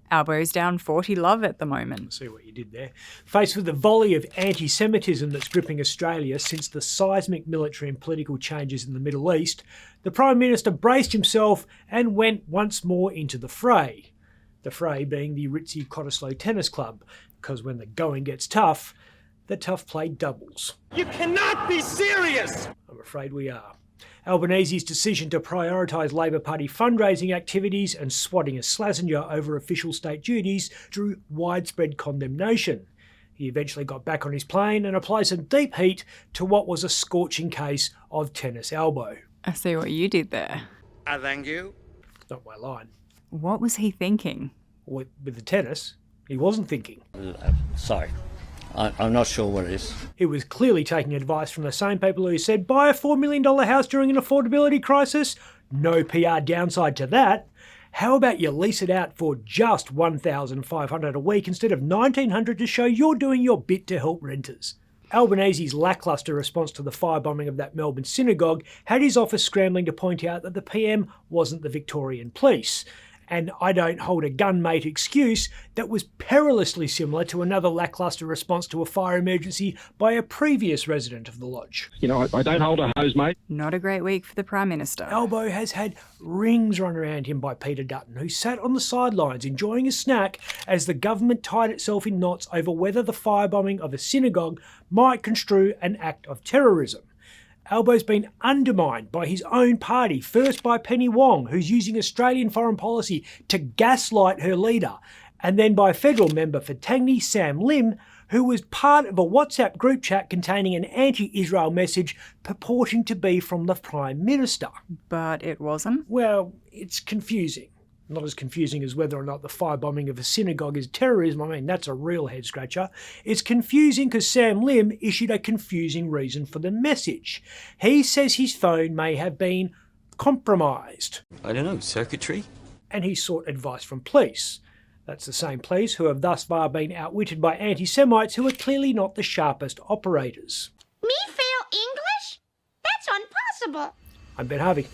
Albo's down 40 love at the moment. See what you did there. Faced with the volley of anti-Semitism that's gripping Australia since the seismic military and political changes in the Middle East, the Prime Minister braced himself and went once more into the fray. The fray being the ritzy Cottesloe Tennis Club, because when the going gets tough, the tough play doubles. You cannot be serious! I'm afraid we are. Albanese's decision to prioritise Labor Party fundraising activities and swatting a Slazenger over official state duties drew widespread condemnation. He eventually got back on his plane and applied some deep heat to what was a scorching case of tennis elbow. I see what you did there. I thank you. Not my line. What was he thinking? With the tennis, he wasn't thinking. Sorry, I'm not sure what it is. He was clearly taking advice from the same people who said, buy a $4 million house during an affordability crisis. No PR downside to that. How about you lease it out for just $1,500 a week instead of $1,900 to show you're doing your bit to help renters? Albanese's lacklustre response to the firebombing of that Melbourne synagogue had his office scrambling to point out that the PM wasn't the Victorian police. And I don't hold a gun mate excuse that was perilously similar to another lacklustre response to a fire emergency by a previous resident of the lodge. You know, I don't hold a hose, mate. Not a great week for the Prime Minister. Albo has had rings run around him by Peter Dutton, who sat on the sidelines enjoying a snack as the government tied itself in knots over whether the firebombing of a synagogue might construe an act of terrorism. Albo's been undermined by his own party, first by Penny Wong, who's using Australian foreign policy to gaslight her leader, and then by federal member for Tangney, Sam Lim, who was part of a WhatsApp group chat containing an anti-Israel message purporting to be from the Prime Minister. But it wasn't? Well, it's confusing. Not as confusing as whether or not the firebombing of a synagogue is terrorism. I mean, that's a real head-scratcher. It's confusing because Sam Lim issued a confusing reason for the message. He says his phone may have been compromised. I don't know, circuitry? And he sought advice from police. That's the same police who have thus far been outwitted by anti-Semites who are clearly not the sharpest operators. Me fail English? That's impossible. I'm Ben Harvey.